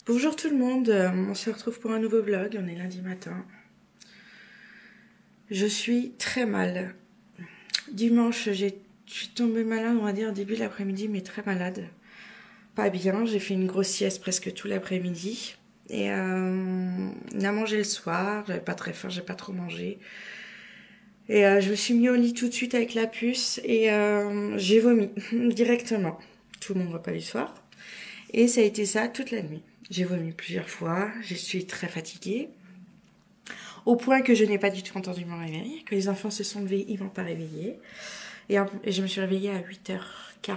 Bonjour tout le monde, on se retrouve pour un nouveau vlog, on est lundi matin. Je suis très mal. Dimanche, je suis tombée malade, on va dire, début de l'après-midi, mais très malade. Pas bien, j'ai fait une grosse sieste presque tout l'après-midi. Et on a mangé le soir, j'avais pas très faim, j'ai pas trop mangé. Et je me suis mis au lit tout de suite avec la puce et j'ai vomi directement. Tout mon repas du soir. Et ça a été ça toute la nuit. J'ai vomi plusieurs fois, je suis très fatiguée. Au point que je n'ai pas du tout entendu mon réveil. Que les enfants se sont levés, ils m'ont pas réveillée. Et je me suis réveillée à 8h40.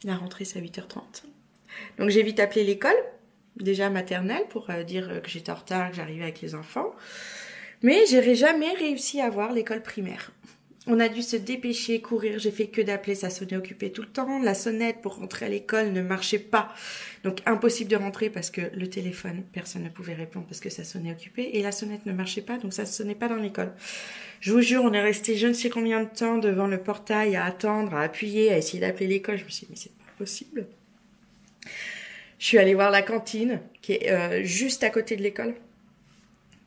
La rentrée, c'est à 8h30. Donc j'ai vite appelé l'école, déjà maternelle, pour dire que j'étais en retard, que j'arrivais avec les enfants. Mais j'ai jamais réussi à voir l'école primaire. On a dû se dépêcher, courir, j'ai fait que d'appeler, ça sonnait occupé tout le temps. La sonnette pour rentrer à l'école ne marchait pas. Donc impossible de rentrer parce que le téléphone, personne ne pouvait répondre parce que ça sonnait occupé. Et la sonnette ne marchait pas, donc ça ne sonnait pas dans l'école. Je vous jure, on est resté je ne sais combien de temps devant le portail à attendre, à appuyer, à essayer d'appeler l'école. Je me suis dit, mais c'est pas possible. Je suis allée voir la cantine qui est juste à côté de l'école.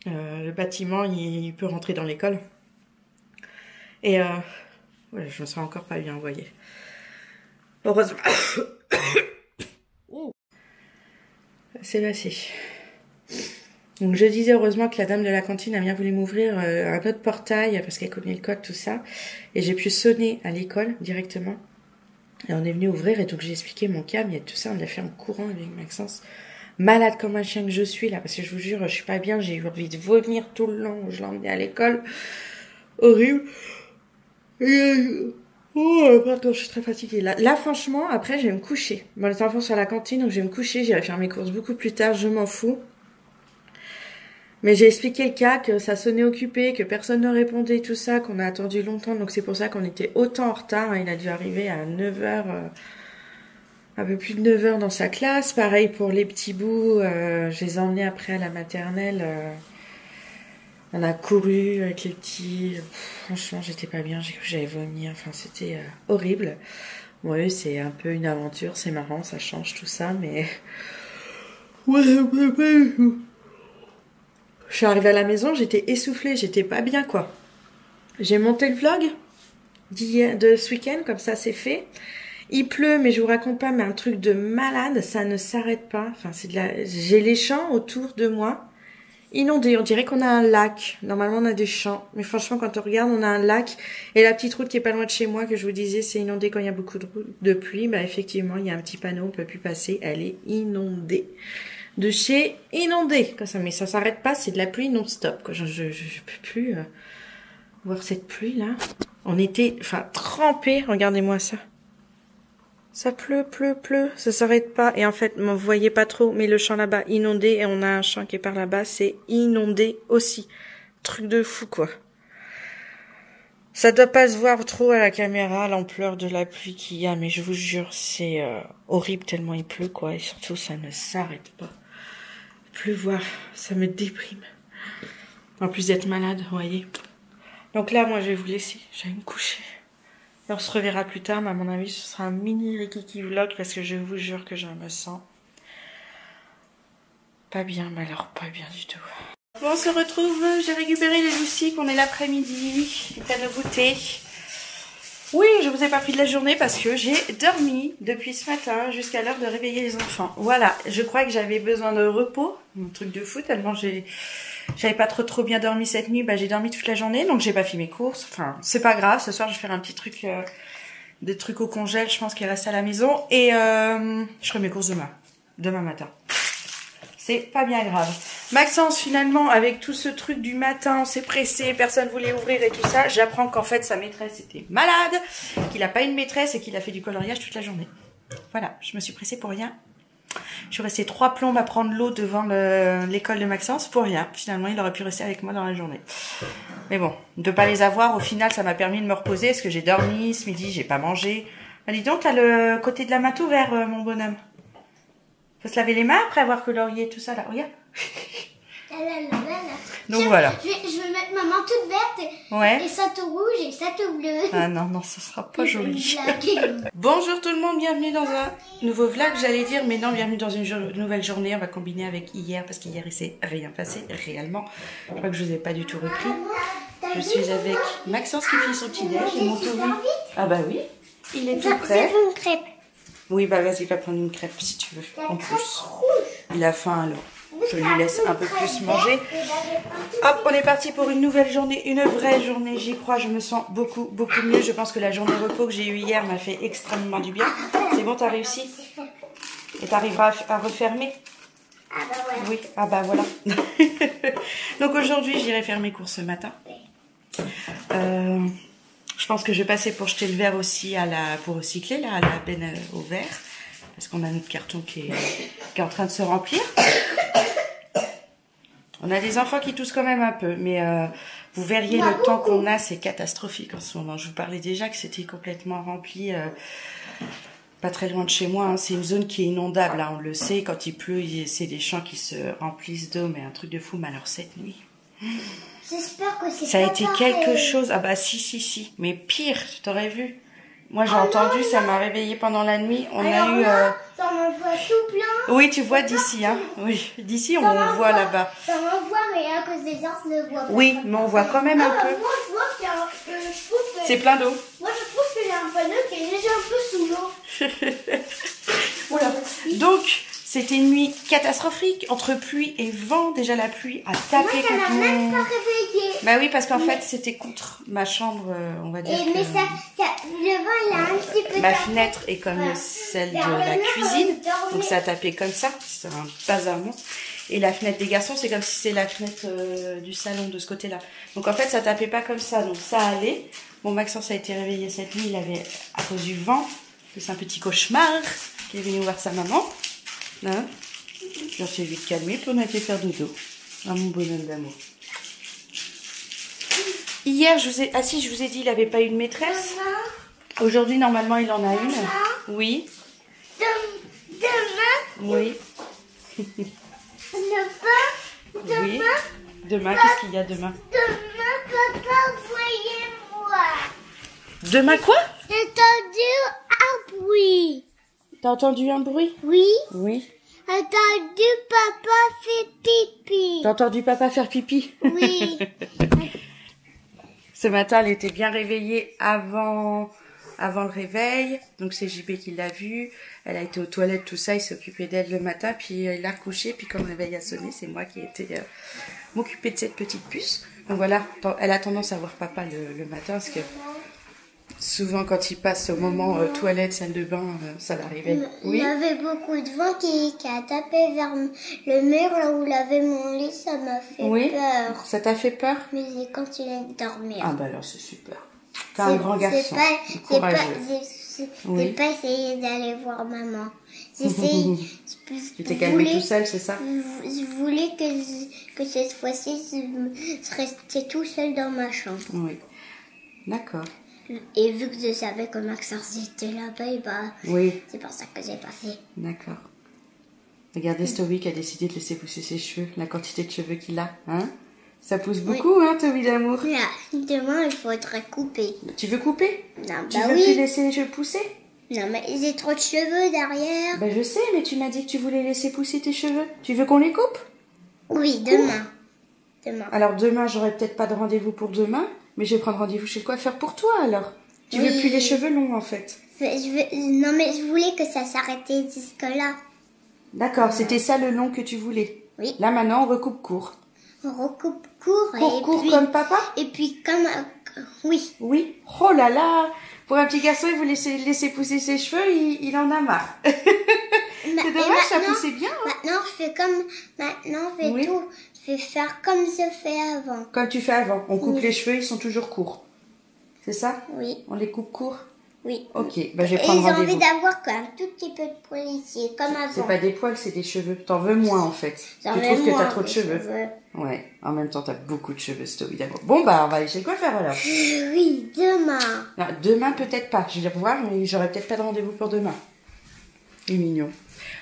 Le bâtiment, il peut rentrer dans l'école. Et ouais, je me sens encore pas bien, vous voyez. Heureusement. C'est passé. Donc je disais heureusement que la dame de la cantine a bien voulu m'ouvrir un autre portail parce qu'elle connaît le code, tout ça. Et j'ai pu sonner à l'école directement. Et on est venu ouvrir et donc j'ai expliqué mon cas, mais tout ça on l'a fait en courant avec Maxence. Malade comme un chien que je suis là, parce que je vous jure, je suis pas bien, j'ai eu envie de vomir tout le long où je l'ai emmené à l'école. Horrible. Oh, pardon, je suis très fatiguée. Là, franchement, après, je vais me coucher. Bon, les enfants sont à la cantine, donc je vais me coucher. J'irai faire mes courses beaucoup plus tard, je m'en fous. Mais j'ai expliqué le cas, que ça sonnait occupé, que personne ne répondait, tout ça, qu'on a attendu longtemps. Donc c'est pour ça qu'on était autant en retard. Il a dû arriver à 9h, un peu plus de 9h dans sa classe. Pareil pour les petits bouts. Je les ai emmenés après à la maternelle. On a couru avec les petits. Franchement, j'étais pas bien. J'ai cru que j'allais vomir. Enfin, c'était horrible. Ouais, c'est un peu une aventure. C'est marrant, ça change tout ça, mais. Ouais, je suis arrivée à la maison, j'étais essoufflée, j'étais pas bien, quoi. J'ai monté le vlog de ce week-end, comme ça c'est fait. Il pleut, mais je vous raconte pas, mais un truc de malade, ça ne s'arrête pas. Enfin, j'ai les champs autour de moi. Inondé, on dirait qu'on a un lac. Normalement, on a des champs. Mais franchement, quand on regarde, on a un lac. Et la petite route qui est pas loin de chez moi, que je vous disais, c'est inondé quand il y a beaucoup de pluie. Bah, effectivement, il y a un petit panneau, on peut plus passer. Elle est inondée. De chez inondé. Comme ça, mais ça s'arrête pas, c'est de la pluie non-stop, quoi. Je peux plus voir cette pluie-là. On était, enfin, trempés. Regardez-moi ça. Ça pleut, ça s'arrête pas. Et en fait, vous voyez pas trop, mais le champ là-bas, inondé, et on a un champ qui est par là-bas, c'est inondé aussi. Truc de fou, quoi. Ça doit pas se voir trop à la caméra, l'ampleur de la pluie qu'il y a, mais je vous jure, c'est horrible tellement il pleut, quoi. Et surtout, ça ne s'arrête pas. Pleuvoir, ça me déprime. En plus d'être malade, vous voyez. Donc là, moi, je vais vous laisser. Je vais me coucher. Et on se reverra plus tard, mais à mon avis, ce sera un mini Rikiki vlog parce que je vous jure que je me sens pas bien, mais alors pas bien du tout. Bon, on se retrouve, j'ai récupéré les loucis qu'on est l'après-midi, les pleines de goûter. Oui, je vous ai pas pris de la journée parce que j'ai dormi depuis ce matin jusqu'à l'heure de réveiller les enfants. Voilà, je crois que j'avais besoin de repos, un truc de fou, tellement j'avais pas trop bien dormi cette nuit, bah j'ai dormi toute la journée, donc j'ai pas fait mes courses. Enfin, c'est pas grave, ce soir je vais faire un petit truc, des trucs au congèle, je pense qu'il reste à la maison. Et je ferai mes courses demain matin. C'est pas bien grave. Maxence, finalement, avec tout ce truc du matin, on s'est pressé, personne voulait ouvrir et tout ça, j'apprends qu'en fait sa maîtresse était malade, qu'il a pas une maîtresse et qu'il a fait du coloriage toute la journée. Voilà, je me suis pressée pour rien. Je suis restée 3 plombes à prendre l'eau devant l'école de Maxence pour rien. Finalement, il aurait pu rester avec moi dans la journée. Mais bon, de pas les avoir, au final, ça m'a permis de me reposer parce que j'ai dormi ce midi, j'ai pas mangé. Ah, dis donc, t'as le côté de la mat ouvert, mon bonhomme. Faut se laver les mains après avoir colorié tout ça là. Regarde. Donc voilà. Je vais mettre ma main toute verte et ça tout rouge et ça tout bleu. Ah non, non, ce sera pas joli. Bonjour tout le monde, bienvenue dans un nouveau vlog, j'allais dire, mais non, bienvenue dans une nouvelle journée. On va combiner avec hier, parce qu'hier il s'est rien passé, réellement. Je crois que je vous ai pas du tout repris. Je suis avec Maxence qui fait son petit déj et mon Toby. Ah bah oui, il est tout prêt. Une crêpe. Oui, bah vas-y, va prendre une crêpe si tu veux, en plus. Il a faim alors. Je lui laisse un peu plus manger. Hop, on est parti pour une nouvelle journée, une vraie journée, j'y crois. Je me sens beaucoup mieux. Je pense que la journée repos que j'ai eue hier m'a fait extrêmement du bien. C'est bon, t'as réussi? Et t'arriveras à refermer? Ah bah voilà. Oui, ah bah voilà. Donc aujourd'hui, j'irai faire mes courses ce matin. Je pense que je vais passer pour jeter le verre aussi pour recycler, là, à la benne au verre. Parce qu'on a notre carton qui est en train de se remplir. On a des enfants qui toussent quand même un peu, mais vous verriez le temps qu'on a, c'est catastrophique en ce moment. Je vous parlais déjà que c'était complètement rempli, pas très loin de chez moi. Hein. C'est une zone qui est inondable, hein, on le sait. Quand il pleut, c'est des champs qui se remplissent d'eau, mais un truc de fou. Mais alors cette nuit, j'espère que c'est ça a été quelque chose. Ah bah si, mais pire, tu t'aurais vu. Moi j'ai entendu, ça m'a réveillée pendant la nuit. On a eu... ça m'envoie tout plein. Oui, tu vois d'ici, hein. Oui, d'ici on voit là-bas. Ça m'envoie, mais à cause des arbres, je ne vois pas. Oui, mais on voit quand même un peu. Moi, je vois qu'il y a C'est plein d'eau. Moi, je trouve qu'il y a un panneau qui est déjà un peu sous l'eau. Oula. Donc, c'était une nuit catastrophique, entre pluie et vent. Déjà, la pluie a tapé moi, ça m'a contre même pas réveillée. Bah oui, parce qu'en fait, c'était contre ma chambre, on va dire. Mais le vent, il a un petit peu... Ma fenêtre est comme celle de la cuisine, donc ça a tapé comme ça. C'est un bazar monstre. Et la fenêtre des garçons, c'est comme si c'est la fenêtre du salon de ce côté-là. Donc en fait, ça tapait pas comme ça, donc ça allait. Bon, Maxence a été réveillé cette nuit, il avait, à cause du vent, c'est un petit cauchemar, qui est venu voir sa maman. Hein, on s'est vite calmé, puis on a été faire dodo. Ah, mon bonhomme d'amour. Hier, je vous ai dit, il n'avait pas eu de maîtresse. Aujourd'hui, normalement, il en a une. Oui. Demain. Oui. Demain. Oui. Demain, qu'est-ce qu'il y a demain? Demain, papa, voyez-moi. Demain quoi? J'ai entendu un bruit. T'as entendu un bruit? Oui. Oui. J'ai entendu papa faire pipi. T'as entendu papa faire pipi? Oui. Ce matin, elle était bien réveillée avant le réveil. Donc c'est JB qui l'a vue. Elle a été aux toilettes, tout ça. Il s'est occupé d'elle le matin. Puis il l'a recouchée. Puis quand le réveil a sonné, c'est moi qui ai été m'occuper de cette petite puce. Donc voilà, elle a tendance à voir papa le matin. Parce que souvent quand il passe au moment toilette, salle de bain, ça l'arrivait. Oui. Il y avait beaucoup de vent qui a tapé vers le mur là où il avait mon lit. Ça m'a fait peur. Ça t'a fait peur? Mais j'ai continué de dormir. Ah bah alors c'est super. T'es un grand garçon. J'ai pas essayé d'aller voir maman. J'essayais. Tu t'es calmé tout seul, c'est ça? Je voulais que cette fois-ci, je restais tout seul dans ma chambre. Oui. D'accord. Et vu que je savais que Maxence était là-bas, bah, oui. C'est pour ça que j'ai passé. D'accord. Regardez Toby qui a décidé de laisser pousser ses cheveux, la quantité de cheveux qu'il a, hein? Ça pousse beaucoup, hein, Toby d'amour? Là, demain, il faudrait couper. Tu veux couper? Non, tu veux plus laisser les cheveux pousser? Non, mais j'ai trop de cheveux derrière. Ben je sais, mais tu m'as dit que tu voulais laisser pousser tes cheveux. Tu veux qu'on les coupe? Oui, demain. Demain. Alors demain, j'aurai peut-être pas de rendez-vous pour demain, mais je vais prendre rendez-vous chez le coiffeur pour toi alors. Tu veux plus les cheveux longs en fait? Non, mais je voulais que ça s'arrêtait jusque-là. D'accord, c'était ça le long que tu voulais. Oui. Là maintenant, on recoupe court. On recoupe court. Court comme papa? Et puis comme... oui. Oui. Oh là là! Pour un petit garçon, il voulait laisser pousser ses cheveux, il en a marre. C'est dommage, ça poussait bien. Hein? Maintenant, je fais tout. Je vais faire comme je fais avant. Comme tu fais avant. On coupe les cheveux, ils sont toujours courts. C'est ça? Oui. On les coupe courts? Oui. Ok, bah je vais prendre rendez-vous. Et j'ai envie d'avoir un tout petit peu de poils ici, comme avant. C'est pas des poils, c'est des cheveux. T'en veux moins en fait. Tu trouves que t'as trop de cheveux. Ouais, en même temps t'as beaucoup de cheveux, c'est évidemment. Bon bah on va aller chez le coiffeur alors. Oui, demain. Non, demain peut-être pas, je vais revoir, mais j'aurai peut-être pas de rendez-vous pour demain. Il est mignon.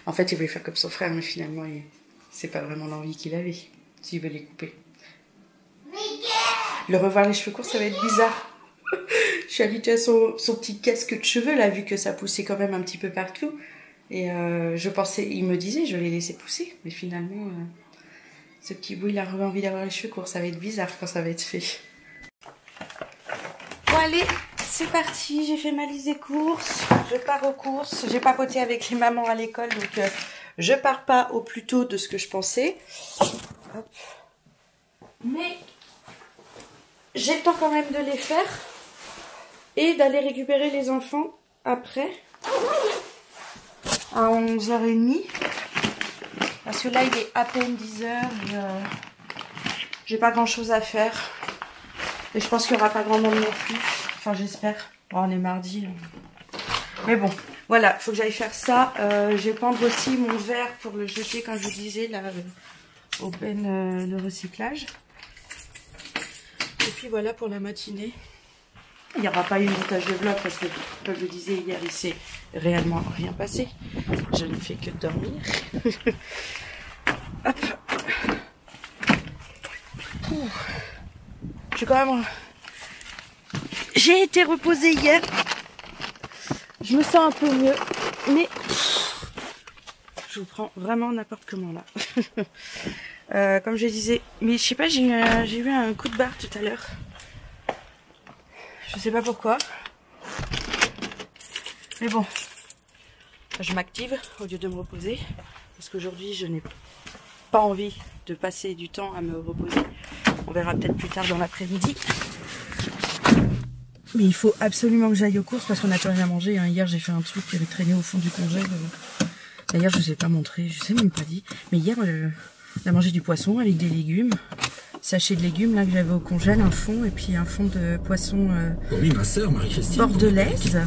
En fait il voulait faire comme son frère, mais finalement c'est pas vraiment l'envie qu'il avait. s'il veut les couper. Le revoir les cheveux courts, ça va être bizarre. Je suis habituée à son petit casque de cheveux, là, vu que ça poussait quand même un petit peu partout. Et je pensais, il me disait, je l'ai laissé pousser. Mais finalement, ce petit bout, il a envie d'avoir les cheveux courts. Ça va être bizarre quand ça va être fait. Bon, allez, c'est parti. J'ai fait ma liste des courses. Je pars aux courses. J'ai papoté avec les mamans à l'école, donc je pars pas au plus tôt de ce que je pensais. Hop. Mais j'ai le temps quand même de les faire. Et d'aller récupérer les enfants après, à 11h30. Parce que là, il est à peine 10h. J'ai pas grand chose à faire. Et je pense qu'il n'y aura pas grand monde non plus. Enfin, j'espère. Bon, on est mardi. Mais bon, voilà, il faut que j'aille faire ça. Je vais prendre aussi mon verre pour le jeter, comme je vous disais, là, au ben de recyclage. Et puis voilà pour la matinée. Il n'y aura pas eu de montage de vlog parce que, comme je le disais hier, il s'est réellement rien passé. Je ne fais que dormir. Hop. Je suis quand même... J'ai été reposée hier. Je me sens un peu mieux. Mais je vous prends vraiment n'importe comment là. Comme je disais, mais je sais pas, j'ai eu un coup de barre tout à l'heure. Je sais pas pourquoi. Mais bon, je m'active au lieu de me reposer. Parce qu'aujourd'hui, je n'ai pas envie de passer du temps à me reposer. On verra peut-être plus tard dans l'après-midi. Mais il faut absolument que j'aille aux courses parce qu'on n'a plus rien à manger. Hein. Hier, j'ai fait un truc qui avait traîné au fond du congèle. D'ailleurs, je ne vous ai pas montré, je ne sais même pas dit. Mais hier, on a mangé du poisson avec des légumes. Sachet de légumes là que j'avais au congèle, un fond et puis un fond de poisson oui, ma sœur, Marie-Christine, bordelaise.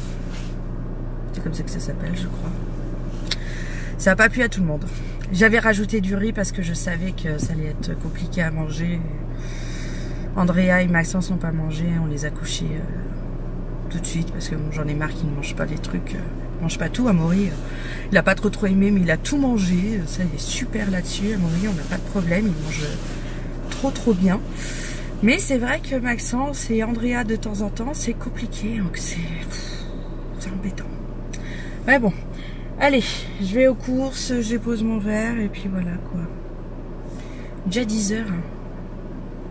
C'est comme ça que ça s'appelle, je crois. Ça n'a pas plu à tout le monde. J'avais rajouté du riz parce que je savais que ça allait être compliqué à manger. Andrea et Maxence n'ont pas mangé, on les a couchés tout de suite parce que bon, j'en ai marre qu'ils ne mangent pas les trucs. Ils ne mangent pas tout. Amaury, il n'a pas trop aimé, mais il a tout mangé. Ça, il est super là-dessus. Amaury, on n'a pas de problème, il mange trop bien. Mais c'est vrai que Maxence et Andrea de temps en temps c'est compliqué, donc c'est embêtant. Mais bon, allez, je vais aux courses, je dépose mon verre et puis voilà quoi. Déjà 10h,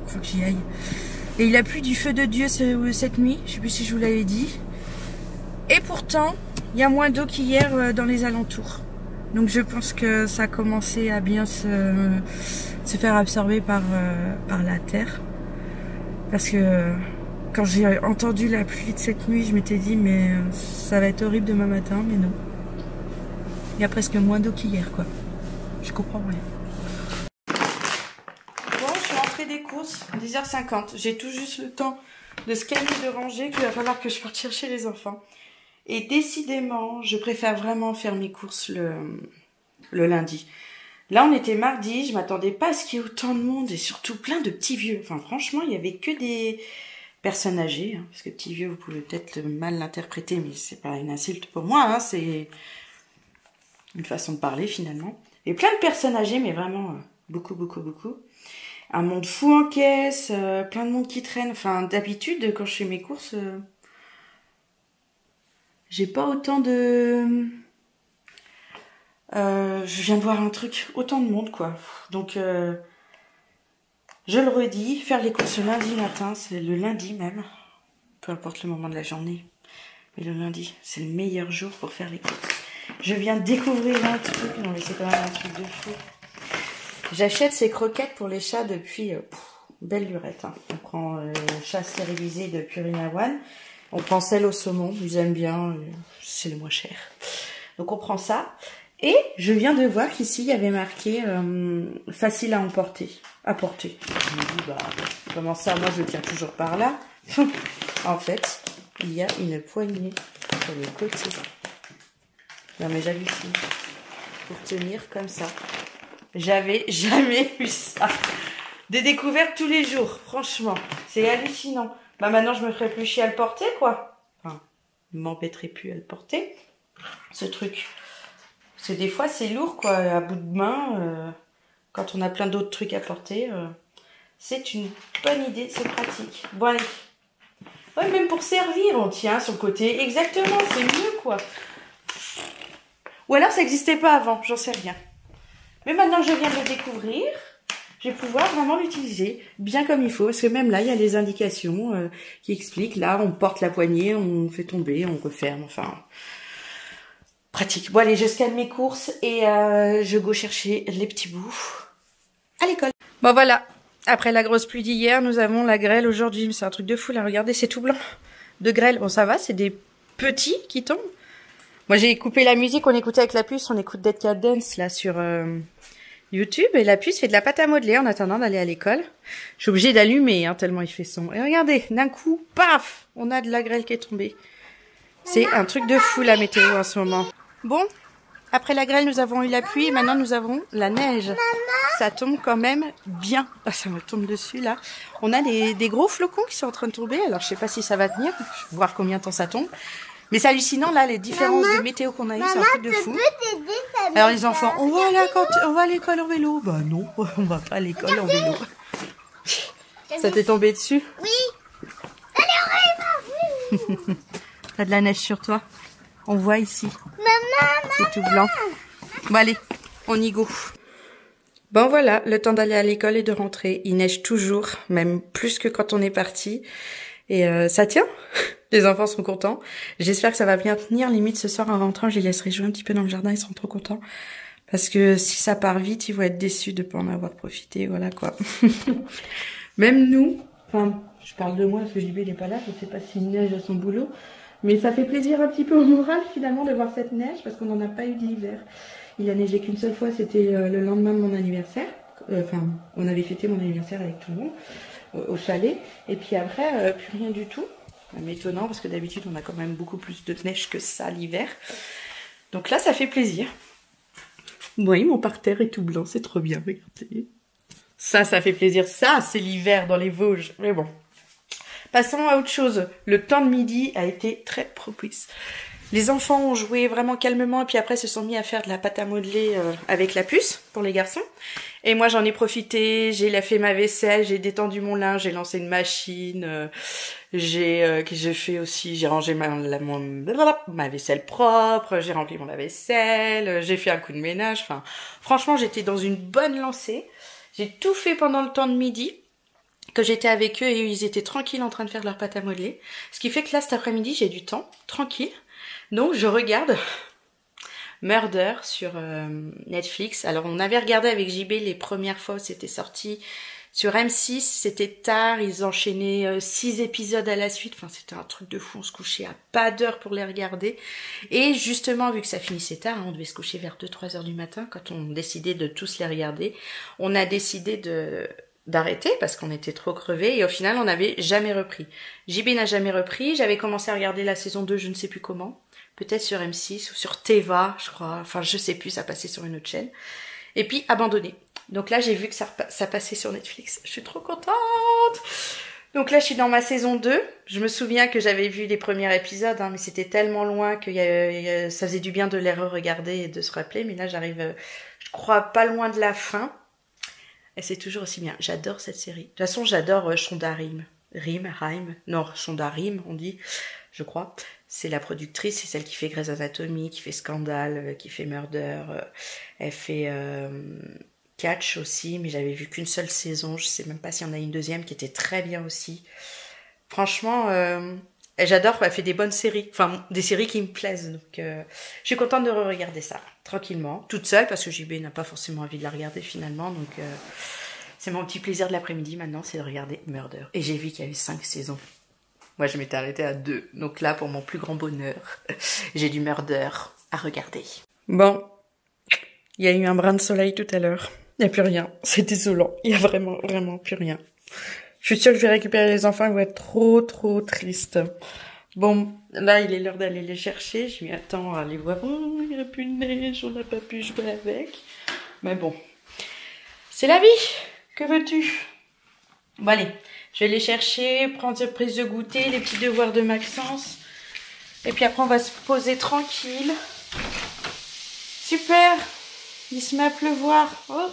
faut que j'y aille. Et il a plu du feu de Dieu cette nuit, je sais plus si je vous l'avais dit. Et pourtant, il y a moins d'eau qu'hier dans les alentours. Donc je pense que ça a commencé à bien se faire absorber par la terre. Parce que quand j'ai entendu la pluie de cette nuit, je m'étais dit mais ça va être horrible demain matin, mais non. Il y a presque moins d'eau qu'hier quoi. Je comprends rien. Bon, je suis rentrée des courses, 10h50. J'ai tout juste le temps de scanner, de ranger, qu'il va falloir que je parte chercher les enfants. Et décidément, je préfère vraiment faire mes courses le lundi. Là, on était mardi, je m'attendais pas à ce qu'il y ait autant de monde et surtout plein de petits vieux. Enfin, franchement, il y avait que des personnes âgées, hein, parce que petit vieux, vous pouvez peut-être mal l'interpréter, mais c'est pas une insulte pour moi, hein, c'est une façon de parler finalement. Et plein de personnes âgées, mais vraiment beaucoup. Un monde fou en caisse, plein de monde qui traîne. Enfin, d'habitude, quand je fais mes courses, j'ai pas autant de... je viens de voir un truc, autant de monde quoi. Donc je le redis, faire les courses le lundi matin, c'est le lundi même, peu importe le moment de la journée, mais le lundi c'est le meilleur jour pour faire les courses. Je viens de découvrir un truc, non mais c'est quand même un truc de fou. J'achète ces croquettes pour les chats depuis belle lurette. Hein. On prend chat stérilisé de Purina One, on prend celle au saumon, ils aiment bien, c'est le moins cher. Donc on prend ça. Et je viens de voir qu'ici, il y avait marqué facile à emporter, à porter. Je me dis, bah, comment ça, moi je tiens toujours par là. En fait, il y a une poignée sur le côté. Non mais j'hallucine. Pour tenir comme ça. J'avais jamais vu ça. Des découvertes tous les jours, franchement. C'est hallucinant. Bah maintenant, je me ferai plus chier à le porter, quoi. Enfin, je m'embêterai plus à le porter. Ce truc. Parce que des fois, c'est lourd, quoi, à bout de main. quand on a plein d'autres trucs à porter, c'est une bonne idée, c'est pratique. Bon allez. Ouais, même pour servir, on tient sur le côté. Exactement, c'est mieux quoi. Ou alors ça n'existait pas avant, j'en sais rien. Mais maintenant que je viens de le découvrir, je vais pouvoir vraiment l'utiliser bien comme il faut. Parce que même là, il y a les indications qui expliquent. Là, on porte la poignée, on fait tomber, on referme. Enfin, pratique. Bon, allez, je scanne mes courses et je go chercher les petits bouts à l'école. Bon, voilà. Après la grosse pluie d'hier, nous avons la grêle aujourd'hui. C'est un truc de fou, là. Regardez, c'est tout blanc de grêle. Bon, ça va, c'est des petits qui tombent. Moi, j'ai coupé la musique, on écoutait avec la puce, on écoute Dead Cat Dance, là, sur YouTube. Et la puce fait de la pâte à modeler en attendant d'aller à l'école. Je suis obligée d'allumer, hein, tellement il fait sombre. Et regardez, d'un coup, paf, on a de la grêle qui est tombée. C'est un truc de fou, la météo, en ce moment. Bon, après la grêle, nous avons eu la pluie et maintenant, nous avons la neige. Ça tombe quand même bien. Ah, ça me tombe dessus, là. On a des gros flocons qui sont en train de tomber. Alors, je sais pas si ça va tenir. Je vais voir combien de temps ça tombe. Mais c'est hallucinant, là, les différences de météo qu'on a eues, c'est un truc de fou. Alors, les enfants, on va à l'école en vélo. Bah non, on va pas à l'école en vélo. Ça t'est tombé dessus? Oui. Allez, on arrive. T'as de la neige sur toi? On voit ici. Maman. C'est tout blanc. Bon, allez, on y go. Bon, voilà, le temps d'aller à l'école et de rentrer. Il neige toujours, même plus que quand on est parti. Et ça tient. Les enfants sont contents. J'espère que ça va bien tenir. Limite, ce soir, en rentrant, je les laisserai jouer un petit peu dans le jardin. Ils seront trop contents. Parce que si ça part vite, ils vont être déçus de ne pas en avoir profité. Voilà, quoi. Même nous, enfin, je parle de moi parce que JB n'est pas là. Je ne sais pas s'il neige à son boulot. Mais ça fait plaisir un petit peu au moral, finalement, de voir cette neige. Parce qu'on n'en a pas eu de l'hiver. Il a neigé qu'une seule fois. C'était le lendemain de mon anniversaire. Enfin, on avait fêté mon anniversaire avec tout le monde. Au chalet. Et puis après, plus rien du tout. Étonnant parce que d'habitude on a quand même beaucoup plus de neige que ça l'hiver. Donc là ça fait plaisir. Oui, mon parterre est tout blanc, c'est trop bien, regardez. Ça fait plaisir. Ça c'est l'hiver dans les Vosges. Mais bon. Passons à autre chose. Le temps de midi a été très propice. Les enfants ont joué vraiment calmement et puis après se sont mis à faire de la pâte à modeler avec la puce pour les garçons. Et moi j'en ai profité, j'ai fait ma vaisselle, j'ai détendu mon linge, j'ai lancé une machine, j'ai fait aussi, j'ai rangé ma vaisselle propre, j'ai rempli mon lave-vaisselle, j'ai fait un coup de ménage. Enfin, franchement j'étais dans une bonne lancée. J'ai tout fait pendant le temps de midi. Que j'étais avec eux et ils étaient tranquilles en train de faire leur pâte à modeler. Ce qui fait que là cet après-midi j'ai du temps, tranquille. Donc je regarde Murder sur Netflix. Alors on avait regardé avec JB les premières fois où c'était sorti sur M6, c'était tard, ils enchaînaient 6 épisodes à la suite, enfin c'était un truc de fou, on se couchait à pas d'heure pour les regarder. Et justement vu que ça finissait tard, on devait se coucher vers 2-3 heures du matin quand on décidait de tous les regarder, on a décidé d'arrêter parce qu'on était trop crevés et au final on n'avait jamais repris. JB n'a jamais repris, j'avais commencé à regarder la saison 2 je ne sais plus comment. Peut-être sur M6 ou sur Teva, je crois. Enfin, je sais plus, ça passait sur une autre chaîne. Et puis, abandonné. Donc là, j'ai vu que ça passait sur Netflix. Je suis trop contente. Donc là, je suis dans ma saison 2. Je me souviens que j'avais vu les premiers épisodes, hein, mais c'était tellement loin que ça faisait du bien de les re-regarder et de se rappeler. Mais là, j'arrive, je crois, pas loin de la fin. Et c'est toujours aussi bien. J'adore cette série. De toute façon, j'adore Shonda Rhimes. Non, Shonda Rhimes, on dit, je crois. C'est la productrice, c'est celle qui fait Grey's Anatomy, qui fait Scandale, qui fait Murder. Elle fait Catch aussi, mais j'avais vu qu'une seule saison. Je sais même pas s'il y en a une deuxième qui était très bien aussi. Franchement, j'adore. Elle fait des bonnes séries, enfin des séries qui me plaisent. Donc, je suis contente de regarder ça tranquillement, toute seule parce que JB n'a pas forcément envie de la regarder finalement. Donc, c'est mon petit plaisir de l'après-midi maintenant, c'est de regarder Murder. Et j'ai vu qu'il y avait 5 saisons. Moi, je m'étais arrêtée à 2. Donc là, pour mon plus grand bonheur, j'ai du Murder à regarder. Bon, il y a eu un brin de soleil tout à l'heure. Il n'y a plus rien. C'est désolant. Il n'y a vraiment, vraiment plus rien. Je suis sûre que je vais récupérer les enfants. Ils vont être trop, trop tristes. Bon, là, il est l'heure d'aller les chercher. Je m'y attends à les voir. Oh, il n'y a plus de neige. On n'a pas pu jouer avec. Mais bon, c'est la vie. Que veux-tu? Bon, allez. Je vais les chercher, prendre cette prise de goûter, les petits devoirs de Maxence. Et puis après, on va se poser tranquille. Super. Il se met à pleuvoir. Oh.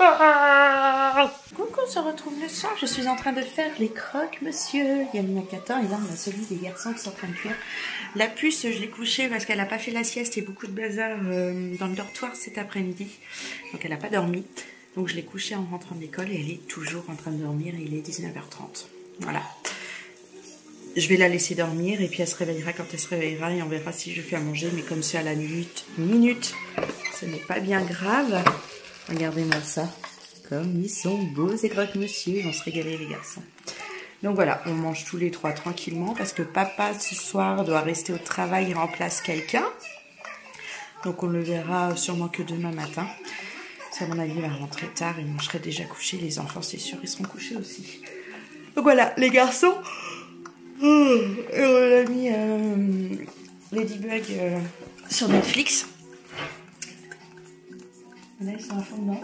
Coucou, on se retrouve le soir. Je suis en train de faire les croques, monsieur. Il y a le macatin et là, on a celui des garçons qui sont en train de cuire. La puce, je l'ai couchée parce qu'elle n'a pas fait la sieste et beaucoup de bazar dans le dortoir cet après-midi. Donc, elle n'a pas dormi. Donc, je l'ai couchée en rentrant de l'école et elle est toujours en train de dormir. Il est 19h30. Voilà. Je vais la laisser dormir et puis elle se réveillera quand elle se réveillera et on verra si je fais à manger. Mais comme c'est à la minute, ce n'est pas bien grave. Regardez-moi ça. Comme ils sont beaux ces croque-monsieur. Ils vont se régaler les garçons. Donc voilà, on mange tous les trois tranquillement parce que papa ce soir doit rester au travail, il remplace quelqu'un. Donc on le verra sûrement que demain matin. Ça, à mon avis, il va rentrer tard et moi je serai déjà couchée. Les enfants, c'est sûr, ils seront couchés aussi. Donc voilà, les garçons... Et on a mis Ladybug sur Netflix. Là, ils sont à fond dedans.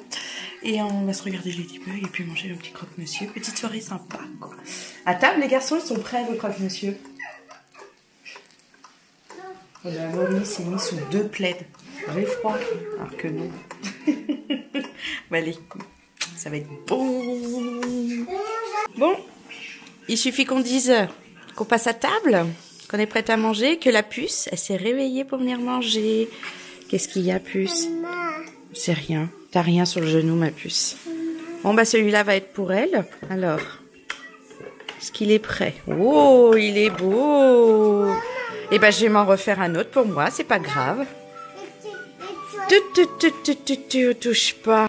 Et on va se regarder Ladybug et puis manger le petit croque-monsieur. Petite soirée sympa, quoi. À table, les garçons, ils sont prêts, vos croque-monsieur. La momie s'est mise sous 2 plaids. J'ai froid. Alors que non. Bah, allez, ça va être bon. Bon, il suffit qu'on dise... qu'on passe à table, qu'on est prête à manger, que la puce, elle s'est réveillée pour venir manger. Qu'est-ce qu'il y a, puce? C'est rien. T'as rien sur le genou, ma puce. Bon, bah celui-là va être pour elle. Alors, est-ce qu'il est prêt? Oh, il est beau. Et ben, je vais m'en refaire un autre pour moi, c'est pas grave. Tu touche pas.